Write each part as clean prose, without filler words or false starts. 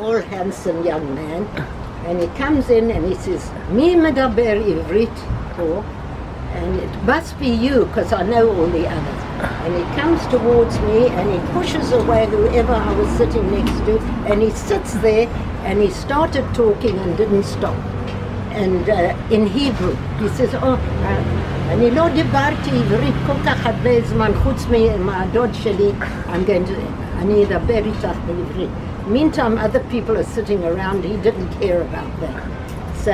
all handsome young man, and he comes in and he says, "Mi medaber ivrit," and it must be you because I know all the others. And he comes towards me and he pushes away whoever I was sitting next to, and he sits there and he started talking and didn't stop. And in Hebrew, he says, אני לא דיברתי עברית כל כך הרבה זמן, חוץ מהדוד שלי, אני אדבר איתך בעברית. Meantime, other people are sitting around, he didn't care about that. So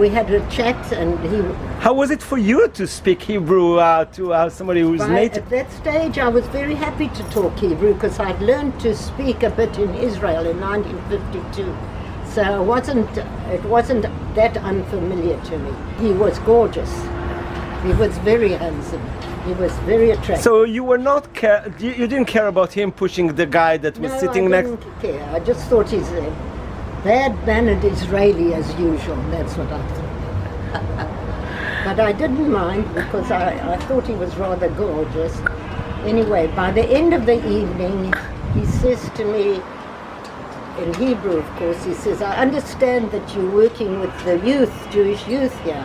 we had a chat and he... How was it for you to speak Hebrew to somebody who's native? At that stage I was very happy to talk Hebrew because I'd learned to speak a bit in Israel in 1952. So it wasn't that unfamiliar to me. He was gorgeous. He was very handsome. He was very attractive. So you were not you didn't care about him pushing the guy that was sitting next? No, I didn't care. I just thought he's a bad-mannered Israeli as usual. That's what I thought. But I didn't mind because I thought he was rather gorgeous. Anyway, by the end of the evening, he says to me, in Hebrew, of course, he says, "I understand that you're working with the youth, Jewish youth here."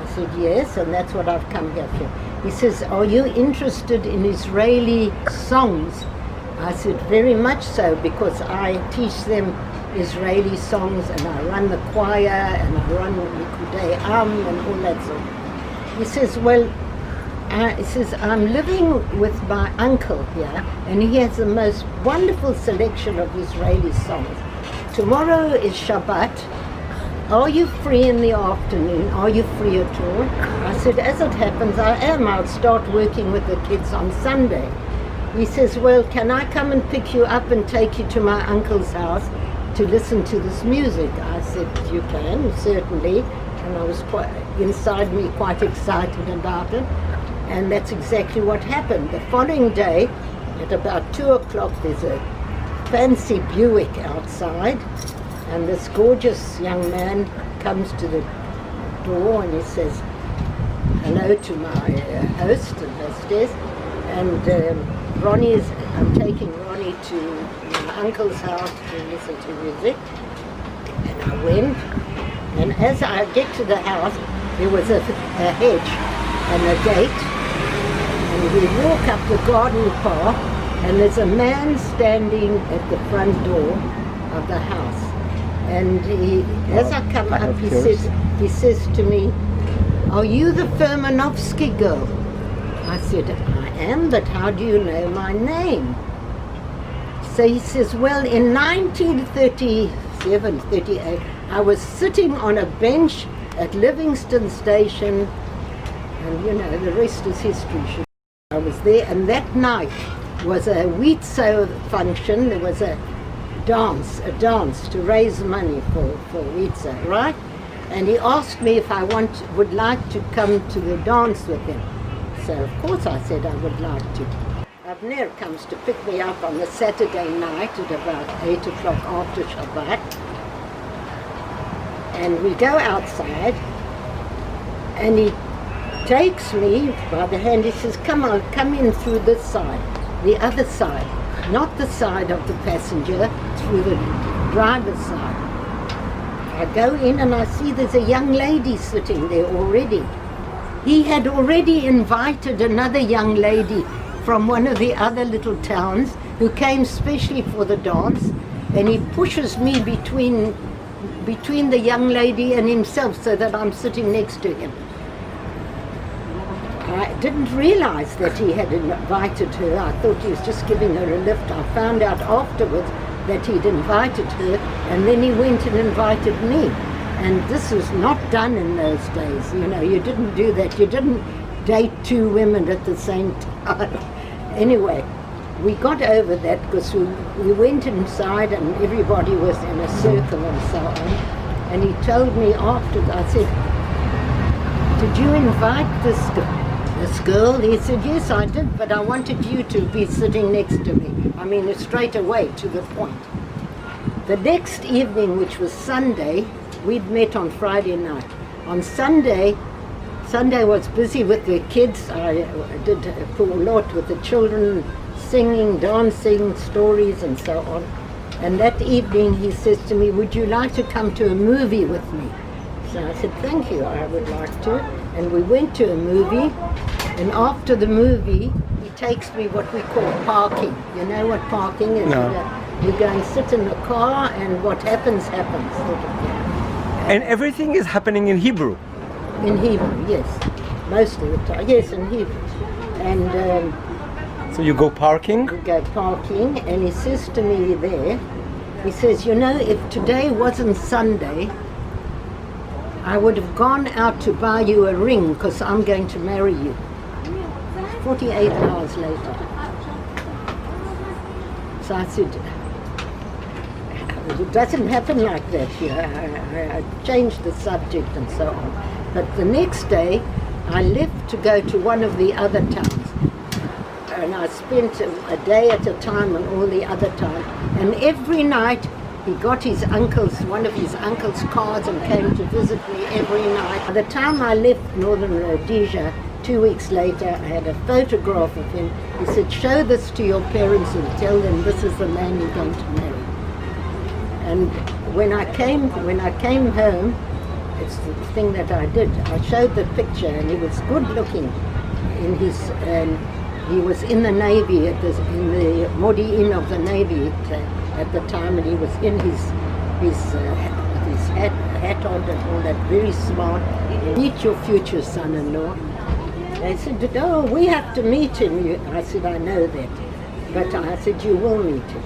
I said, "Yes, and that's what I've come here for." He says, "Are you interested in Israeli songs?" I said, "Very much so, because I teach them Israeli songs and I run the choir and I run Likudei Am and all that sort." He says, "Well," he says, "I'm living with my uncle here and he has the most wonderful selection of Israeli songs. Tomorrow is Shabbat. Are you free in the afternoon? Are you free at all?" I said, "As it happens, I am. I'll start working with the kids on Sunday." He says, "Well, can I come and pick you up and take you to my uncle's house to listen to this music?" I said, "You can, certainly." And I was inside me quite excited about it. And that's exactly what happened. The following day, at about 2 o'clock, there's a fancy Buick outside, and this gorgeous young man comes to the door and he says hello to my host and hostess. And I'm taking Ronnie to my uncle's house to listen to music. And I went, and as I get to the house, there was a hedge and a gate. And we walk up the garden path, and there's a man standing at the front door of the house. And as I come up, he says to me, "Are you the Furmanovsky girl?" I said, "I am, but how do you know my name?" So he says, "Well, in 1937, 38, I was sitting on a bench at Livingston Station, and you know, the rest is history." I was there, and that night was a wheat sow function. There was a dance to raise money for wheat sow, right? And he asked me if I would like to come to the dance with him. So of course I said I would like to. Avner comes to pick me up on the Saturday night at about 8 o'clock after Shabbat, and we go outside, and he takes me by the hand. He says, "Come on, come in through this side," the other side, not the side of the passenger, through the driver's side. I go in and I see there's a young lady sitting there already. He had already invited another young lady from one of the other little towns who came specially for the dance, and he pushes me between the young lady and himself so that I'm sitting next to him. I didn't realize that he had invited her. I thought he was just giving her a lift. I found out afterwards that he'd invited her, and then he went and invited me. And this was not done in those days. You know, you didn't do that. You didn't date two women at the same time. Anyway, we got over that because we went inside and everybody was in a circle and so on. And he told me after, I said, "Did you invite this girl?" He said, "Yes, I did, but I wanted you to be sitting next to me." I mean, straight away, to the point. The next evening, which was Sunday, we'd met on Friday night. On Sunday was busy with the kids. I did a lot with the children, singing, dancing, stories and so on. And that evening he says to me, would you like to come to a movie with me? So I said, thank you, I would like to. And we went to a movie, and after the movie, he takes me what we call parking. You know what parking is? No. You go and sit in the car, and what happens, happens. Sort of thing. And everything is happening in Hebrew. In Hebrew, yes. Most of the time, yes, in Hebrew. And So you go parking. we go parking, and he says to me there, he says, you know, if today wasn't Sunday, I would have gone out to buy you a ring because I'm going to marry you. 48 hours later. So I said, it doesn't happen like that here. I changed the subject and so on. But the next day, I left to go to one of the other towns. And I spent a day at a time on all the other towns. And every night, he got one of his uncle's cars and came to visit me every night. By the time I left Northern Rhodesia, 2 weeks later, I had a photograph of him. He said, show this to your parents and tell them this is the man you're going to marry. And when I came home, it's the thing that I did. I showed the picture, and he was good looking. He was in the Navy, in the Modi'in of the Navy at the time, and he was in his hat on and all that, very smart. Meet your future son-in-law. They said, oh, we have to meet him. I said, I know that. But I said, you will meet him.